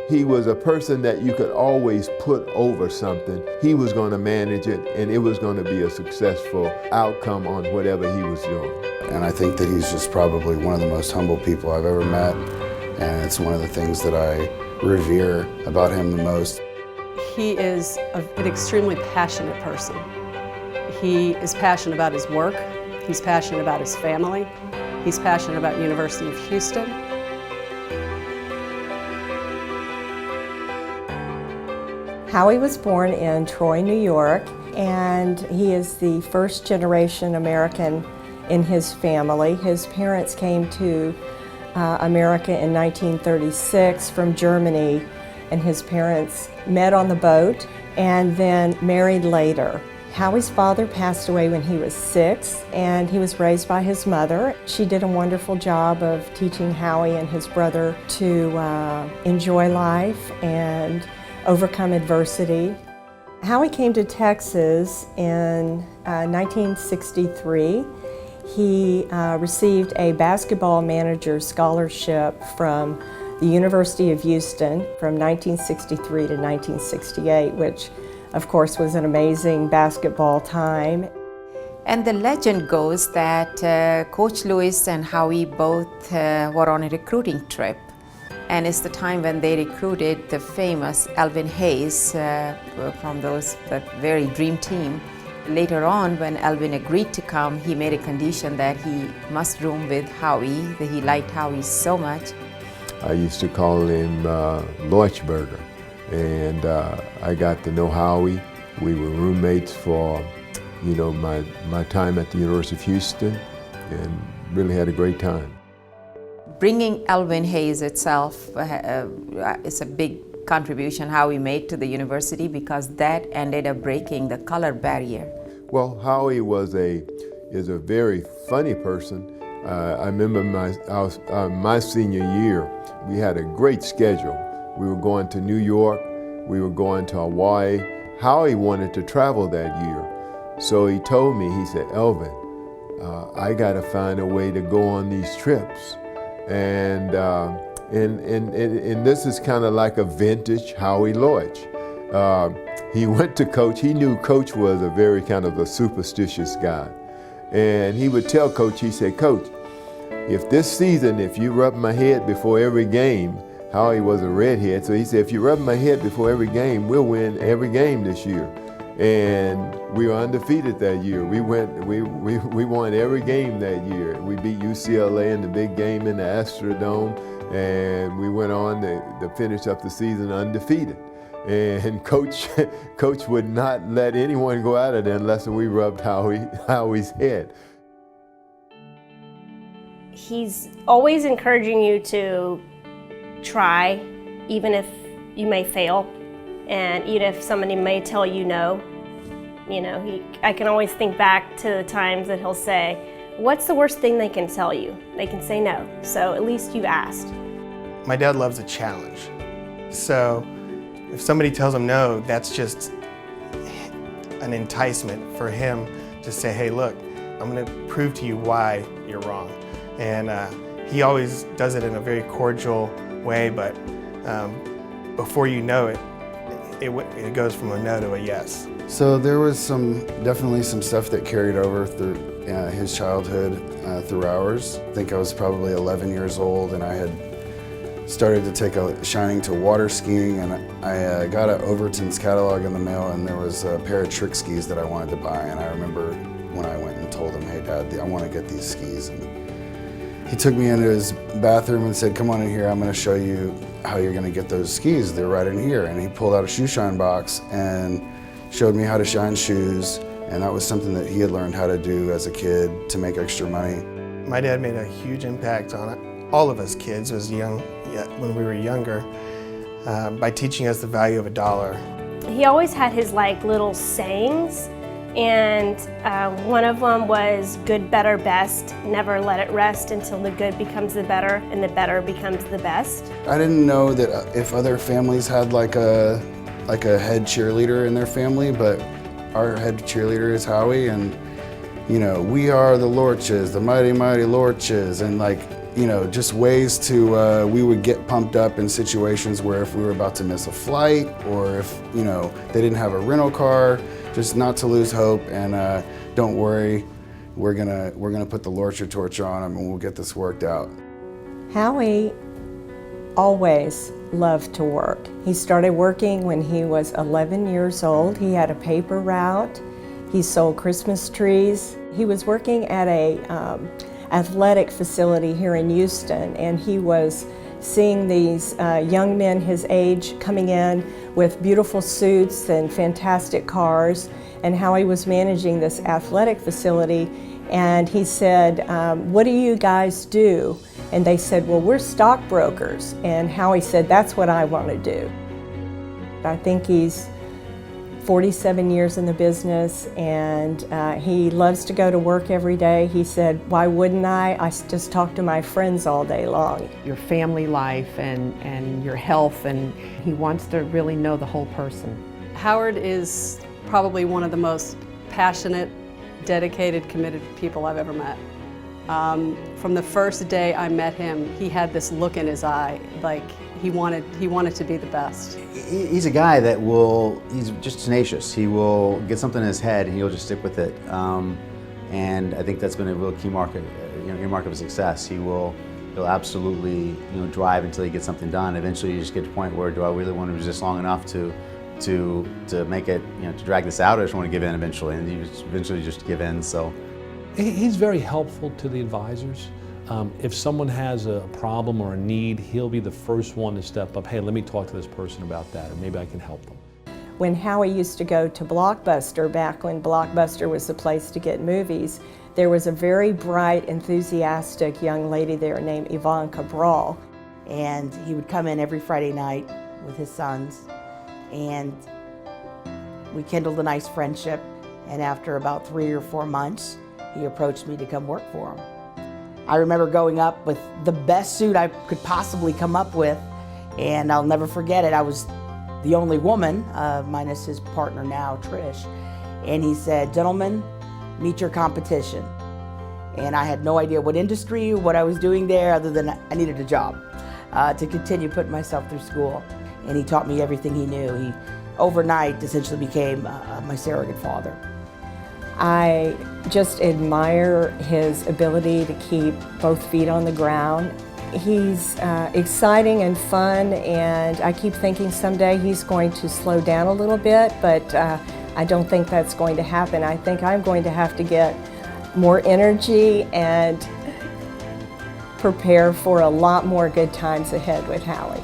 He was a person that you could always put over something. He was going to manage it, and it was going to be a successful outcome on whatever he was doing. And I think that he's just probably one of the most humble people I've ever met, and it's one of the things that I revere about him the most. He is an extremely passionate person. He is passionate about his work. He's passionate about his family. He's passionate about University of Houston. Howie was born in Troy, New York, and he is the first generation American in his family. His parents came to America in 1936 from Germany, and his parents met on the boat and then married later. Howie's father passed away when he was 6, and he was raised by his mother. She did a wonderful job of teaching Howie and his brother to enjoy life and overcome adversity. Howie came to Texas in 1963. He received a basketball manager scholarship from the University of Houston from 1963 to 1968, which of course was an amazing basketball time. And the legend goes that Coach Lewis and Howie both were on a recruiting trip. And it's the time when they recruited the famous Elvin Hayes from that very dream team. Later on, when Elvin agreed to come, he made a condition that he must room with Howie, that he liked Howie so much. I used to call him Lorch, and I got to know Howie. We were roommates for, my time at the University of Houston, and really had a great time. Bringing Elvin Hayes itself is a big contribution Howie made to the university, because that ended up breaking the color barrier. Well, Howie is a very funny person. I remember my senior year, we had a great schedule. We were going to New York, we were going to Hawaii. Howie wanted to travel that year, so he told me, he said, "Elvin, I got to find a way to go on these trips." And this is kind of like a vintage Howie Lorch. He went to Coach. He knew Coach was a very kind of a superstitious guy. And he would tell Coach, he said, "Coach, if this season, if you rub my head before every game," Howie was a redhead, so he said, "If you rub my head before every game, we'll win every game this year." And we were undefeated that year. We won every game that year. We beat UCLA in the big game in the Astrodome, and we went on to finish up the season undefeated. And Coach would not let anyone go out of there unless we rubbed Howie's head. He's always encouraging you to try, even if you may fail. And even if somebody may tell you no, I can always think back to the times that he'll say, "What's the worst thing they can tell you?" They can say no, so at least you asked. My dad loves a challenge. So if somebody tells him no, that's just an enticement for him to say, "Hey, look, I'm going to prove to you why you're wrong." And he always does it in a very cordial way, but before you know it, it goes from a no to a yes. So there was definitely some stuff that carried over through his childhood through ours. I think I was probably 11 years old, and I had started to take a shining to water skiing, and I got an Overton's catalog in the mail, and there was a pair of trick skis that I wanted to buy. And I remember when I went and told him, "Hey Dad, I want to get these skis." And he took me into his bathroom and said, "Come on in here, I'm going to show you how you're going to get those skis. They're right in here." And he pulled out a shoe shine box and showed me how to shine shoes. And that was something that he had learned how to do as a kid to make extra money. My dad made a huge impact on all of us kids when we were younger by teaching us the value of a dollar. He always had his little sayings, and one of them was good, better, best. Never let it rest until the good becomes the better and the better becomes the best. I didn't know that if other families had like a head cheerleader in their family, but our head cheerleader is Howie, and we are the Lorches, the mighty, mighty Lorches, and you know, just ways to, we would get pumped up in situations where if we were about to miss a flight or if, you know, they didn't have a rental car, just not to lose hope and don't worry, we're gonna put the Lorch torch on them and we'll get this worked out. Howie always loved to work. He started working when he was 11 years old. He had a paper route. He sold Christmas trees. He was working at a athletic facility here in Houston, and he was seeing these young men his age coming in with beautiful suits and fantastic cars, and how he was managing this athletic facility. And he said, what do you guys do? And they said, well, we're stockbrokers. And Howie said, that's what I want to do. I think he's 47 years in the business, and he loves to go to work every day. He said, why wouldn't I? I just talk to my friends all day long. Your family life and your health, and he wants to really know the whole person. Howard is probably one of the most passionate, dedicated, committed people I've ever met. From the first day I met him, he had this look in his eye, like he wanted to be the best. He's a guy that he's just tenacious. He will get something in his head and he'll just stick with it. And I think that's been a real key mark of his success. He'll absolutely drive until he gets something done. Eventually you just get to the point where, do I really want to resist long enough to make it, to drag this out, or I just want to give in eventually, and you eventually just give in. So he's very helpful to the advisors. If someone has a problem or a need, he'll be the first one to step up. Hey, let me talk to this person about that, or maybe I can help them. When Howie used to go to Blockbuster, back when Blockbuster was the place to get movies, there was a very bright, enthusiastic young lady there named Yvonne Cabral. And he would come in every Friday night with his sons, and we kindled a nice friendship. And after about 3 or 4 months, he approached me to come work for him. I remember going up with the best suit I could possibly come up with, and I'll never forget it. I was the only woman, minus his partner now, Trish. And he said, gentlemen, meet your competition. And I had no idea what industry, what I was doing there, other than I needed a job to continue putting myself through school. And he taught me everything he knew. He overnight essentially became my surrogate father. I just admire his ability to keep both feet on the ground. He's exciting and fun, and I keep thinking someday he's going to slow down a little bit, but I don't think that's going to happen. I think I'm going to have to get more energy and prepare for a lot more good times ahead with Howie.